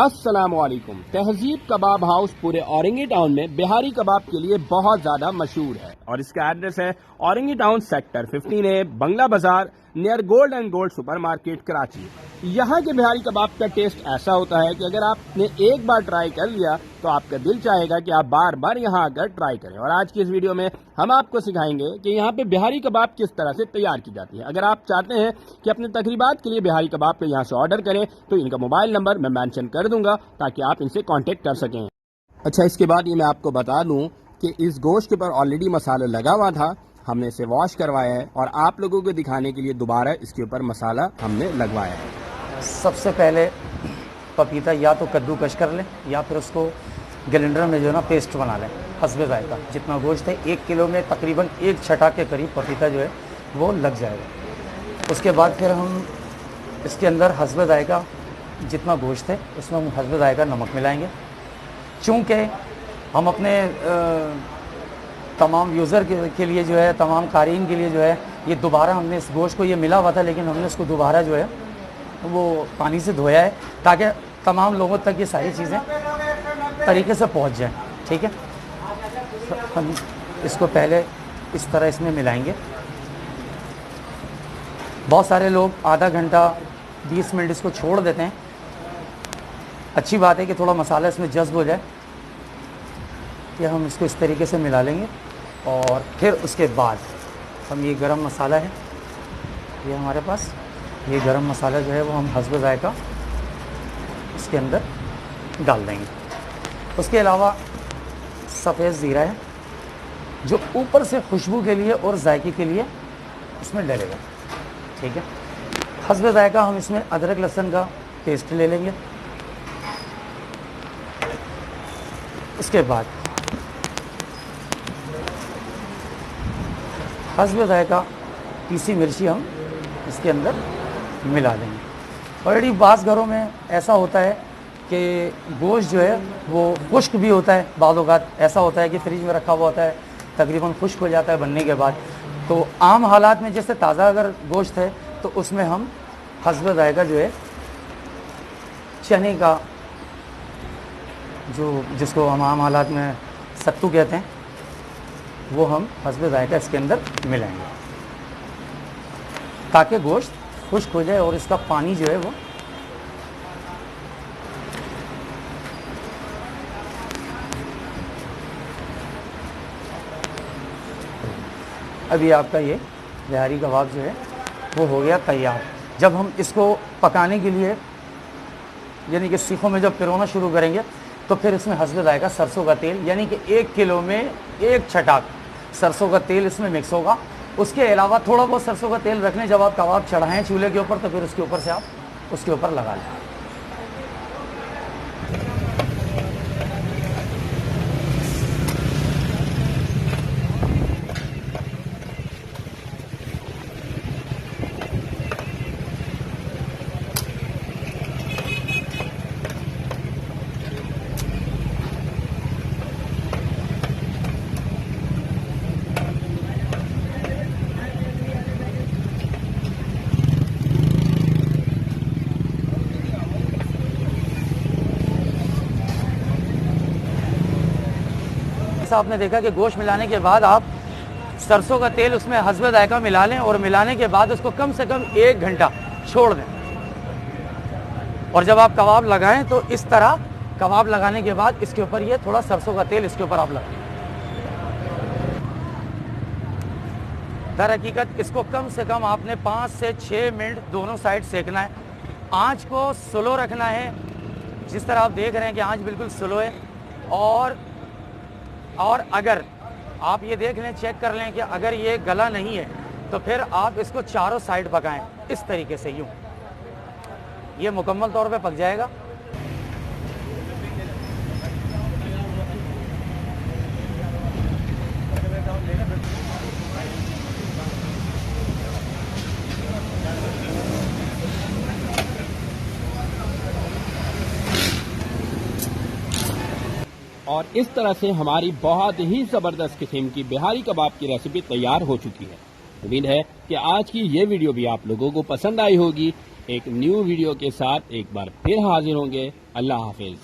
अस्सलामुअलैकुम। तहजीब कबाब हाउस पूरे औरंगी टाउन में बिहारी कबाब के लिए बहुत ज्यादा मशहूर है और इसका एड्रेस है औरंगी टाउन सेक्टर 15A, बंगला बाजार, near gold and gold supermarket, Karachi. यहाँ के बिहारी कबाब का टेस्ट ऐसा होता है कि अगर आपने एक बार ट्राई कर लिया तो आपका दिल चाहेगा कि आप बार बार यहाँ आकर ट्राई करें। और आज की इस वीडियो में हम आपको सिखाएंगे कि यहाँ पे बिहारी कबाब किस तरह से तैयार की जाती है। अगर आप चाहते हैं कि अपने तकरीबात के लिए बिहारी कबाब को यहाँ से ऑर्डर करें तो इनका मोबाइल नंबर मैं मेंशन कर दूंगा ताकि आप इनसे कांटेक्ट कर सकें। अच्छा, इसके बाद ये मैं आपको बता दूं कि इस गोश्त के ऊपर ऑलरेडी मसाला लगा हुआ था, हमने इसे वॉश करवाया है और आप लोगों को दिखाने के लिए दोबारा इसके ऊपर मसाला हमने लगवाया है। सबसे पहले पपीता या तो कद्दूकश कर लें या फिर उसको ग्राइंडर में जो है ना पेस्ट बना लें हस्बे जायका। जितना गोश्त है 1 किलो में तकरीबन 1 छठा के करीब पपीता जो है वो लग जाएगा। उसके बाद फिर हम इसके अंदर हस्बे जायका जितना गोश्त है उसमें हम हस्बे जायका नमक मिलाएंगे। चूँकि हम अपने तमाम यूज़र के लिए जो है, तमाम क़ारीन के लिए जो है, ये दोबारा हमने इस गोश्त को, ये मिला हुआ था लेकिन हमने इसको दोबारा जो है वो पानी से धोया है ताकि तमाम लोगों तक ये सारी चीज़ें तरीके से पहुंच जाएं। ठीक है, हम इसको पहले इस तरह इसमें मिलाएंगे। बहुत सारे लोग आधा घंटा 20 मिनट इसको छोड़ देते हैं। अच्छी बात है कि थोड़ा मसाला इसमें जज्ब हो जाए। कि हम इसको इस तरीके से मिला लेंगे और फिर उसके बाद हम ये गरम मसाला है, ये हमारे पास ये गरम मसाला जो है वो हम हस्बे जायका इसके अंदर डाल देंगे। उसके अलावा सफ़ेद ज़ीरा है जो ऊपर से खुशबू के लिए और जायके के लिए इसमें डलेगा। ठीक है, हस्बे जायका हम इसमें अदरक लहसुन का पेस्ट ले लेंगे। उसके बाद हस्बे जायका पीसी मिर्ची हम इसके अंदर मिला देंगे। ऑलरेडी बाज़ घरों में ऐसा होता है कि गोश्त जो है वो खुश्क भी होता है, बाज़ औक़ात ऐसा होता है कि फ्रिज में रखा हुआ होता है, तकरीबन खुश्क हो जाता है बनने के बाद। तो आम हालात में जैसे ताज़ा अगर गोश्त है तो उसमें हम हस्बे जायका जो है चने का, जिसको हम आम हालात में सत्तू कहते हैं, वो हम हस्बे जायका इसके अंदर मिलाएंगे ताकि गोश्त खुश्क हो जाए और इसका पानी जो है वो अभी आपका ये बिहारी कबाब जो है वो हो गया तैयार। जब हम इसको पकाने के लिए यानी कि सीखों में जब पिरोना शुरू करेंगे तो फिर इसमें हस्बे जायका सरसों का तेल, यानी कि 1 किलो में 1 छटाक सरसों का तेल इसमें मिक्स होगा। उसके अलावा थोड़ा बहुत सरसों का तेल रख लें, जब आप कबाब चढ़ाएं चूल्हे के ऊपर तो फिर उसके ऊपर से आप उसके ऊपर लगा लें। आपने देखा कि गोश्त मिलाने के बाद आप सरसों का तेल उसमें हस्बे जायका मिला लें और मिलाने के बाद उसको कम से कम 1 घंटा छोड़ दें। और जब आप कबाब लगाएं तो इस तरह कबाब लगाने के बाद इसके ऊपर ये थोड़ा सरसों का तेल इसके ऊपर आप लगाएं। दर हकीकत इसको कम से कम आपने 5 से 6 मिनट दोनों साइड सेकना है। आँच को स्लो रखना है, जिस तरह आप देख रहे हैं कि आँच बिल्कुल स्लो है। और अगर आप ये देख लें, चेक कर लें कि अगर ये गला नहीं है तो फिर आप इसको चारों साइड पकाएं इस तरीके से, यूँ ये मुकम्मल तौर पे पक जाएगा। और इस तरह से हमारी बहुत ही ज़बरदस्त किस्म की बिहारी कबाब की रेसिपी तैयार हो चुकी है। उम्मीद है कि आज की ये वीडियो भी आप लोगों को पसंद आई होगी। एक न्यू वीडियो के साथ एक बार फिर हाजिर होंगे। अल्लाह हाफिज।